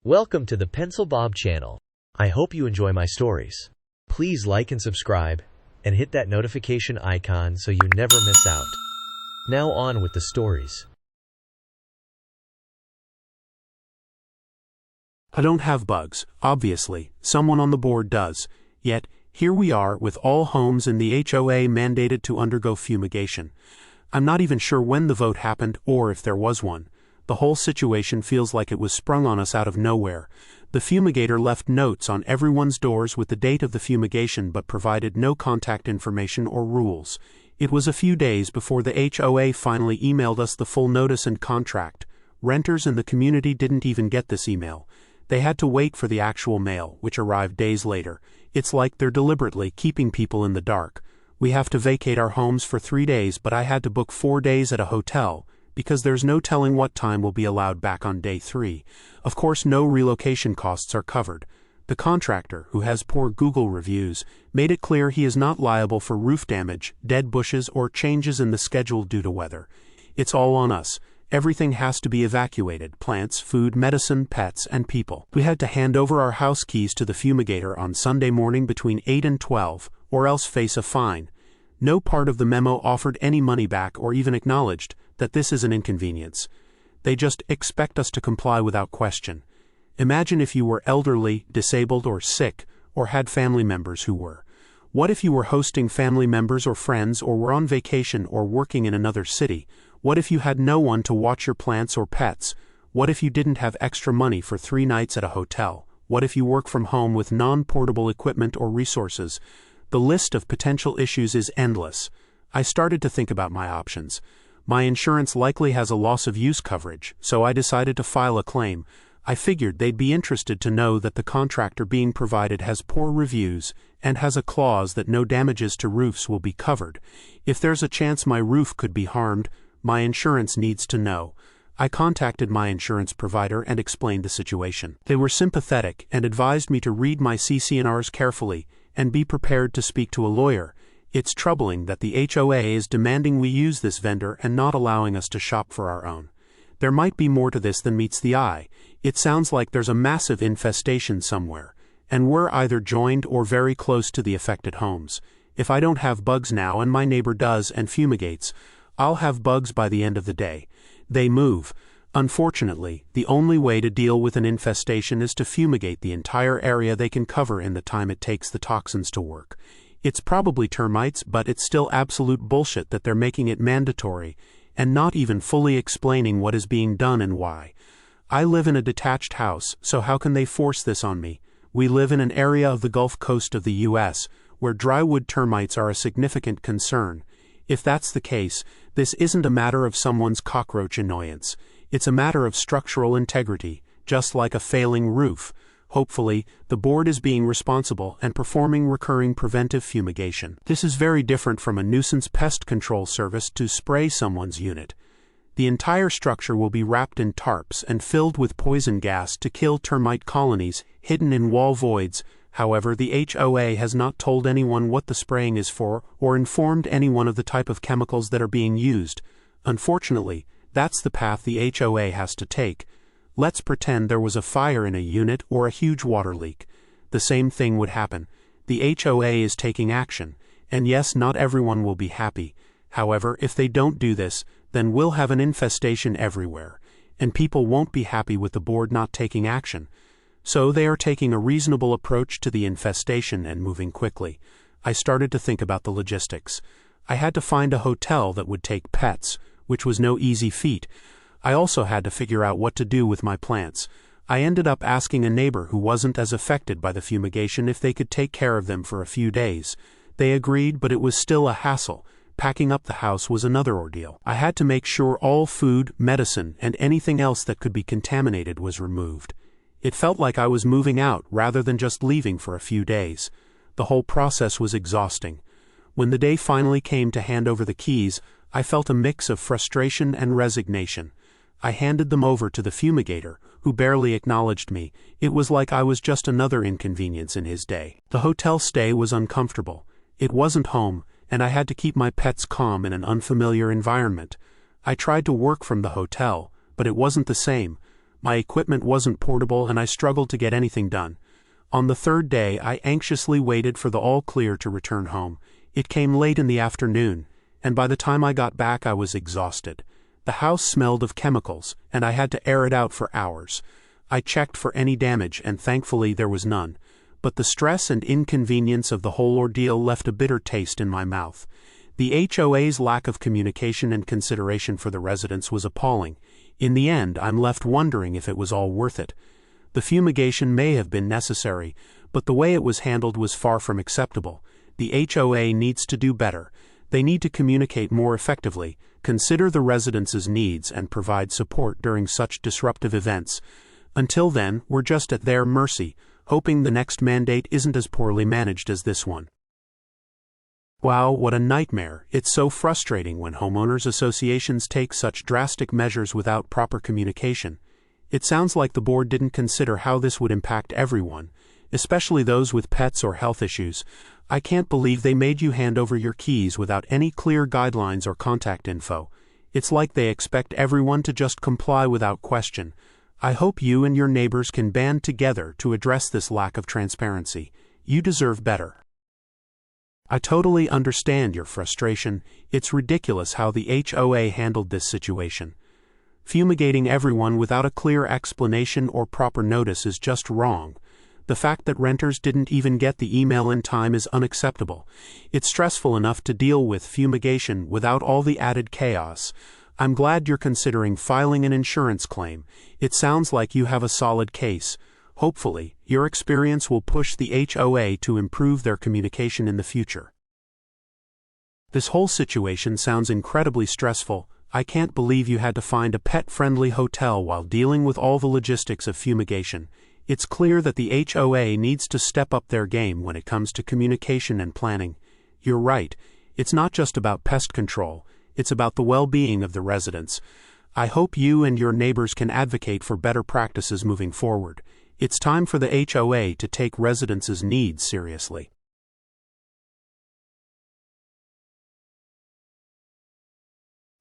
Welcome to the Pencil Bob channel. I hope you enjoy my stories. Please like and subscribe, and hit that notification icon so you never miss out. Now on with the stories. I don't have bugs, obviously, someone on the board does, yet here we are with all homes in the HOA mandated to undergo fumigation. I'm not even sure when the vote happened or if there was one. The whole situation feels like it was sprung on us out of nowhere. The fumigator left notes on everyone's doors with the date of the fumigation but provided no contact information or rules. It was a few days before the HOA finally emailed us the full notice and contract. Renters in the community didn't even get this email. They had to wait for the actual mail, which arrived days later. It's like they're deliberately keeping people in the dark. We have to vacate our homes for 3 days, but I had to book 4 days at a hotel, because there's no telling what time we'll be allowed back on day 3. Of course, no relocation costs are covered. The contractor, who has poor Google reviews, made it clear he is not liable for roof damage, dead bushes, or changes in the schedule due to weather. It's all on us. Everything has to be evacuated: plants, food, medicine, pets, and people. We had to hand over our house keys to the fumigator on Sunday morning between 8 and 12, or else face a fine. No part of the memo offered any money back or even acknowledged that this is an inconvenience. They just expect us to comply without question. Imagine if you were elderly, disabled, or sick, or had family members who were. What if you were hosting family members or friends, or were on vacation or working in another city? What if you had no one to watch your plants or pets? What if you didn't have extra money for 3 nights at a hotel? What if you work from home with non-portable equipment or resources? The list of potential issues is endless. I started to think about my options. My insurance likely has a loss of use coverage, so I decided to file a claim. I figured they'd be interested to know that the contractor being provided has poor reviews and has a clause that no damages to roofs will be covered. If there's a chance my roof could be harmed, my insurance needs to know. I contacted my insurance provider and explained the situation. They were sympathetic and advised me to read my CC&Rs carefully and be prepared to speak to a lawyer. It's troubling that the HOA is demanding we use this vendor and not allowing us to shop for our own. There might be more to this than meets the eye. It sounds like there's a massive infestation somewhere, and we're either joined or very close to the affected homes. If I don't have bugs now and my neighbor does and fumigates, I'll have bugs by the end of the day. They move. Unfortunately, the only way to deal with an infestation is to fumigate the entire area they can cover in the time it takes the toxins to work. It's probably termites, but it's still absolute bullshit that they're making it mandatory and not even fully explaining what is being done and why. I live in a detached house, so how can they force this on me? We live in an area of the Gulf Coast of the U.S. where drywood termites are a significant concern. If that's the case, this isn't a matter of someone's cockroach annoyance. It's a matter of structural integrity, just like a failing roof. Hopefully, the board is being responsible and performing recurring preventive fumigation. This is very different from a nuisance pest control service to spray someone's unit. The entire structure will be wrapped in tarps and filled with poison gas to kill termite colonies hidden in wall voids. However, the HOA has not told anyone what the spraying is for or informed anyone of the type of chemicals that are being used. Unfortunately, that's the path the HOA has to take. Let's pretend there was a fire in a unit or a huge water leak. The same thing would happen. The HOA is taking action, and yes, not everyone will be happy. However, if they don't do this, then we'll have an infestation everywhere, and people won't be happy with the board not taking action. So they are taking a reasonable approach to the infestation and moving quickly. I started to think about the logistics. I had to find a hotel that would take pets, which was no easy feat. I also had to figure out what to do with my plants. I ended up asking a neighbor who wasn't as affected by the fumigation if they could take care of them for a few days. They agreed, but it was still a hassle. Packing up the house was another ordeal. I had to make sure all food, medicine, and anything else that could be contaminated was removed. It felt like I was moving out rather than just leaving for a few days. The whole process was exhausting. When the day finally came to hand over the keys, I felt a mix of frustration and resignation. I handed them over to the fumigator, who barely acknowledged me. It was like I was just another inconvenience in his day. The hotel stay was uncomfortable. It wasn't home, and I had to keep my pets calm in an unfamiliar environment. I tried to work from the hotel, but it wasn't the same. My equipment wasn't portable and I struggled to get anything done. On the third day, I anxiously waited for the all clear to return home. It came late in the afternoon, and by the time I got back I was exhausted. The house smelled of chemicals, and I had to air it out for hours. I checked for any damage, and thankfully there was none. But the stress and inconvenience of the whole ordeal left a bitter taste in my mouth. The HOA's lack of communication and consideration for the residents was appalling. In the end, I'm left wondering if it was all worth it. The fumigation may have been necessary, but the way it was handled was far from acceptable. The HOA needs to do better. They need to communicate more effectively, consider the residents' needs, and provide support during such disruptive events. Until then, we're just at their mercy, hoping the next mandate isn't as poorly managed as this one. Wow, what a nightmare. It's so frustrating when homeowners associations take such drastic measures without proper communication. It sounds like the board didn't consider how this would impact everyone, especially those with pets or health issues. I can't believe they made you hand over your keys without any clear guidelines or contact info. It's like they expect everyone to just comply without question. I hope you and your neighbors can band together to address this lack of transparency. You deserve better. I totally understand your frustration. It's ridiculous how the HOA handled this situation. Fumigating everyone without a clear explanation or proper notice is just wrong. The fact that renters didn't even get the email in time is unacceptable. It's stressful enough to deal with fumigation without all the added chaos. I'm glad you're considering filing an insurance claim. It sounds like you have a solid case. Hopefully, your experience will push the HOA to improve their communication in the future. This whole situation sounds incredibly stressful. I can't believe you had to find a pet-friendly hotel while dealing with all the logistics of fumigation. It's clear that the HOA needs to step up their game when it comes to communication and planning. You're right. It's not just about pest control. It's about the well-being of the residents. I hope you and your neighbors can advocate for better practices moving forward. It's time for the HOA to take residents' needs seriously.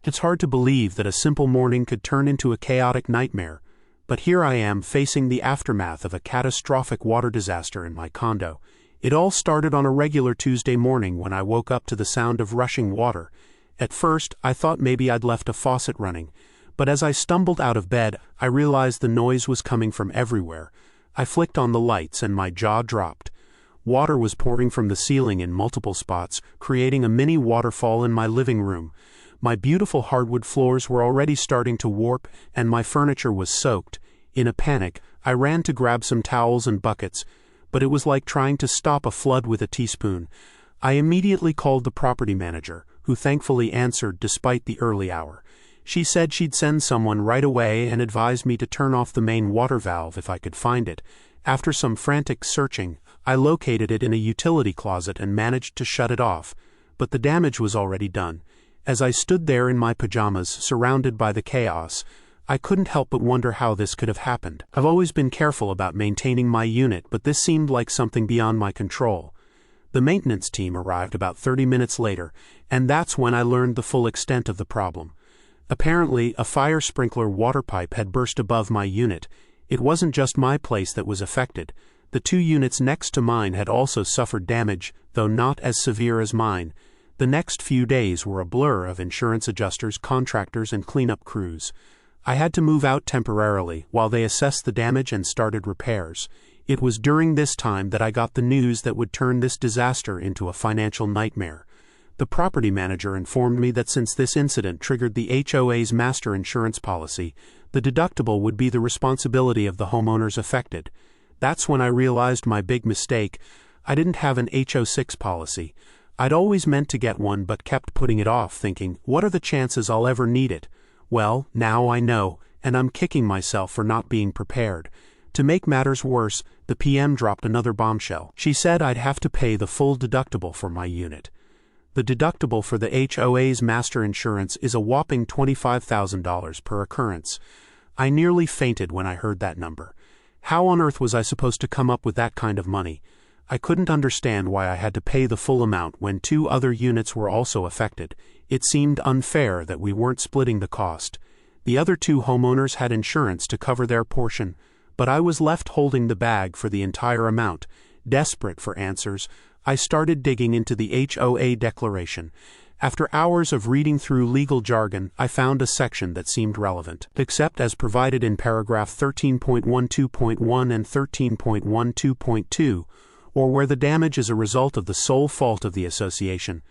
It's hard to believe that a simple morning could turn into a chaotic nightmare, but here I am facing the aftermath of a catastrophic water disaster in my condo. It all started on a regular Tuesday morning when I woke up to the sound of rushing water. At first, I thought maybe I'd left a faucet running, but as I stumbled out of bed, I realized the noise was coming from everywhere. I flicked on the lights and my jaw dropped. Water was pouring from the ceiling in multiple spots, creating a mini waterfall in my living room. My beautiful hardwood floors were already starting to warp, and my furniture was soaked. In a panic, I ran to grab some towels and buckets, but it was like trying to stop a flood with a teaspoon. I immediately called the property manager, who thankfully answered despite the early hour. She said she'd send someone right away and advised me to turn off the main water valve if I could find it. After some frantic searching, I located it in a utility closet and managed to shut it off, but the damage was already done. As I stood there in my pajamas, surrounded by the chaos, I couldn't help but wonder how this could have happened. I've always been careful about maintaining my unit, but this seemed like something beyond my control. The maintenance team arrived about 30 minutes later, and that's when I learned the full extent of the problem. Apparently, a fire sprinkler water pipe had burst above my unit. It wasn't just my place that was affected. The 2 units next to mine had also suffered damage, though not as severe as mine. The next few days were a blur of insurance adjusters, contractors, and cleanup crews. I had to move out temporarily while they assessed the damage and started repairs. It was during this time that I got the news that would turn this disaster into a financial nightmare. The property manager informed me that since this incident triggered the HOA's master insurance policy, the deductible would be the responsibility of the homeowners affected. That's when I realized my big mistake. I didn't have an HO6 policy. I'd always meant to get one but kept putting it off, thinking, what are the chances I'll ever need it? Well, now I know, and I'm kicking myself for not being prepared. To make matters worse, the PM dropped another bombshell. She said I'd have to pay the full deductible for my unit. The deductible for the HOA's master insurance is a whopping $25,000 per occurrence. I nearly fainted when I heard that number. How on earth was I supposed to come up with that kind of money? I couldn't understand why I had to pay the full amount when 2 other units were also affected. It seemed unfair that we weren't splitting the cost. The other two homeowners had insurance to cover their portion, but I was left holding the bag for the entire amount. Desperate for answers, I started digging into the HOA declaration. After hours of reading through legal jargon, I found a section that seemed relevant. Except as provided in paragraph 13.12.1 and 13.12.2, or where the damage is a result of the sole fault of the association.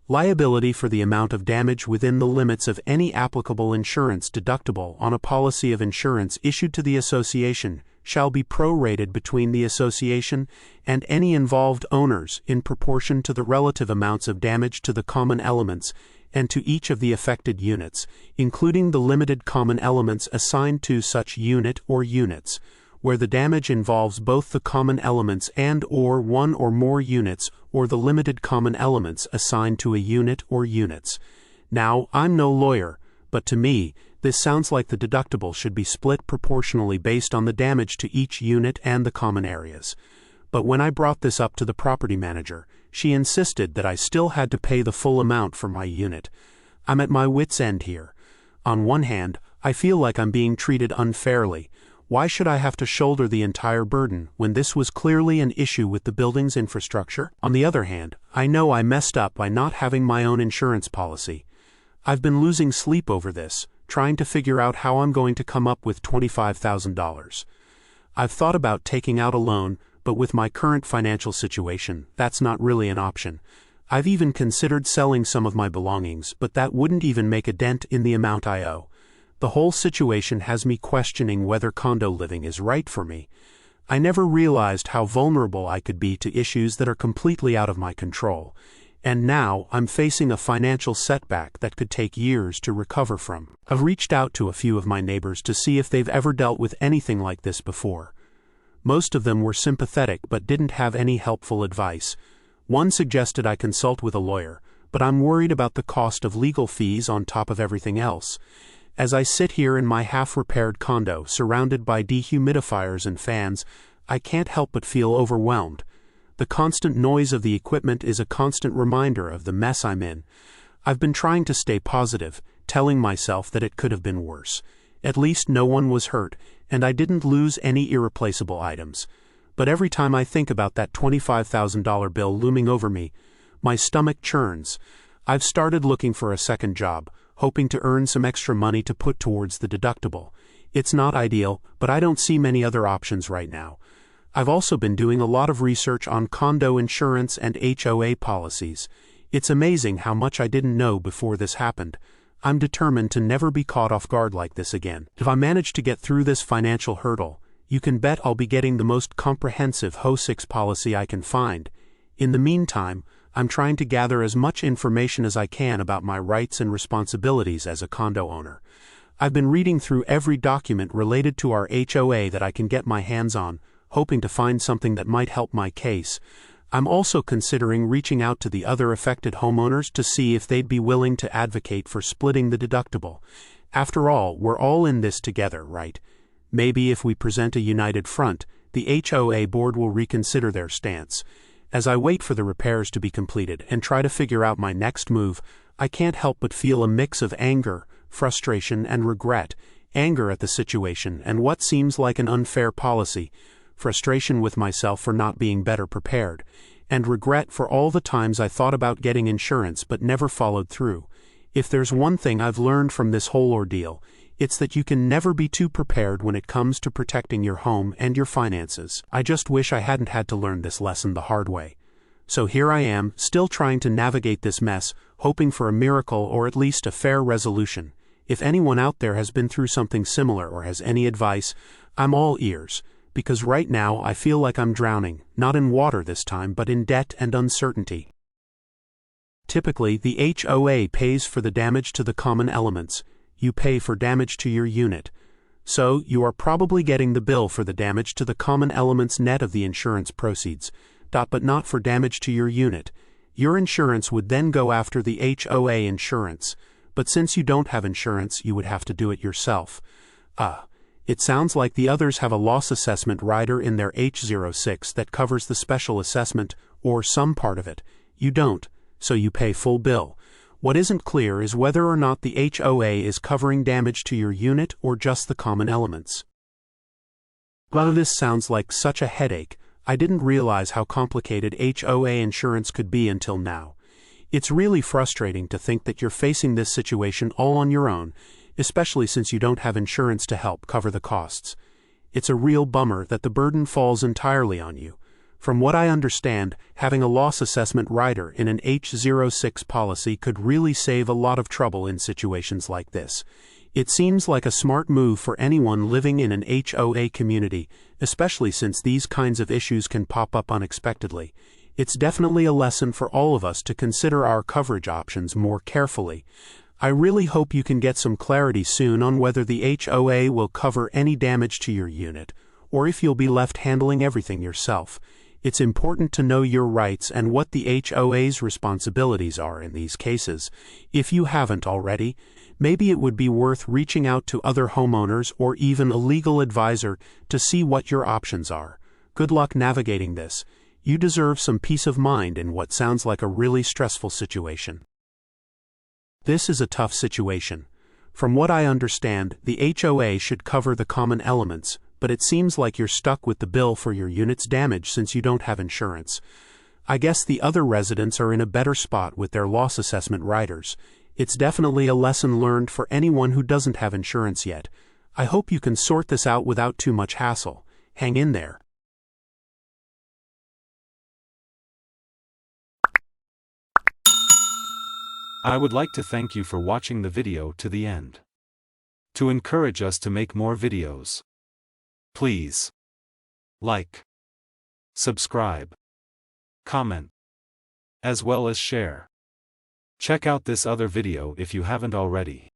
Liability for the amount of damage within the limits of any applicable insurance deductible on a policy of insurance issued to the association shall be prorated between the association and any involved owners in proportion to the relative amounts of damage to the common elements and to each of the affected units, including the limited common elements assigned to such unit or units, where the damage involves both the common elements and/or one or more units or the limited common elements assigned to a unit or units. Now, I'm no lawyer, but to me, this sounds like the deductible should be split proportionally based on the damage to each unit and the common areas. But when I brought this up to the property manager, she insisted that I still had to pay the full amount for my unit. I'm at my wit's end here. On one hand, I feel like I'm being treated unfairly. Why should I have to shoulder the entire burden when this was clearly an issue with the building's infrastructure? On the other hand, I know I messed up by not having my own insurance policy. I've been losing sleep over this, trying to figure out how I'm going to come up with $25,000. I've thought about taking out a loan, but with my current financial situation, that's not really an option. I've even considered selling some of my belongings, but that wouldn't even make a dent in the amount I owe. The whole situation has me questioning whether condo living is right for me. I never realized how vulnerable I could be to issues that are completely out of my control. And now I'm facing a financial setback that could take years to recover from. I've reached out to a few of my neighbors to see if they've ever dealt with anything like this before. Most of them were sympathetic but didn't have any helpful advice. One suggested I consult with a lawyer, but I'm worried about the cost of legal fees on top of everything else. As I sit here in my half-repaired condo surrounded by dehumidifiers and fans, I can't help but feel overwhelmed. The constant noise of the equipment is a constant reminder of the mess I'm in. I've been trying to stay positive, telling myself that it could have been worse. At least no one was hurt, and I didn't lose any irreplaceable items. But every time I think about that $25,000 bill looming over me, my stomach churns. I've started looking for a second job, hoping to earn some extra money to put towards the deductible. It's not ideal, but I don't see many other options right now. I've also been doing a lot of research on condo insurance and HOA policies. It's amazing how much I didn't know before this happened. I'm determined to never be caught off guard like this again. If I manage to get through this financial hurdle, you can bet I'll be getting the most comprehensive HOA policy I can find. In the meantime, I'm trying to gather as much information as I can about my rights and responsibilities as a condo owner. I've been reading through every document related to our HOA that I can get my hands on, hoping to find something that might help my case. I'm also considering reaching out to the other affected homeowners to see if they'd be willing to advocate for splitting the deductible. After all, we're all in this together, right? Maybe if we present a united front, the HOA board will reconsider their stance. As I wait for the repairs to be completed and try to figure out my next move, I can't help but feel a mix of anger, frustration, and regret. Anger at the situation and what seems like an unfair policy, frustration with myself for not being better prepared, and regret for all the times I thought about getting insurance but never followed through. If there's one thing I've learned from this whole ordeal, it's that you can never be too prepared when it comes to protecting your home and your finances. I just wish I hadn't had to learn this lesson the hard way. So here I am, still trying to navigate this mess, hoping for a miracle or at least a fair resolution. If anyone out there has been through something similar or has any advice, I'm all ears. Because right now I feel like I'm drowning, not in water this time but in debt and uncertainty. Typically, the HOA pays for the damage to the common elements. You pay for damage to your unit. So, you are probably getting the bill for the damage to the common elements net of the insurance proceeds, but not for damage to your unit. Your insurance would then go after the HOA insurance, but since you don't have insurance, you would have to do it yourself. It sounds like the others have a loss assessment rider in their H06 that covers the special assessment, or some part of it. You don't, so you pay full bill. What isn't clear is whether or not the HOA is covering damage to your unit or just the common elements. While this sounds like such a headache, I didn't realize how complicated HOA insurance could be until now. It's really frustrating to think that you're facing this situation all on your own, especially since you don't have insurance to help cover the costs. It's a real bummer that the burden falls entirely on you. From what I understand, having a loss assessment rider in an H06 policy could really save a lot of trouble in situations like this. It seems like a smart move for anyone living in an HOA community, especially since these kinds of issues can pop up unexpectedly. It's definitely a lesson for all of us to consider our coverage options more carefully. I really hope you can get some clarity soon on whether the HOA will cover any damage to your unit, or if you'll be left handling everything yourself. It's important to know your rights and what the HOA's responsibilities are in these cases. If you haven't already, maybe it would be worth reaching out to other homeowners or even a legal advisor to see what your options are. Good luck navigating this. You deserve some peace of mind in what sounds like a really stressful situation. This is a tough situation. From what I understand, the HOA should cover the common elements, but it seems like you're stuck with the bill for your unit's damage since you don't have insurance. I guess the other residents are in a better spot with their loss assessment riders. It's definitely a lesson learned for anyone who doesn't have insurance yet. I hope you can sort this out without too much hassle. Hang in there. I would like to thank you for watching the video to the end. To encourage us to make more videos, please like, subscribe, comment, as well as share. Check out this other video if you haven't already.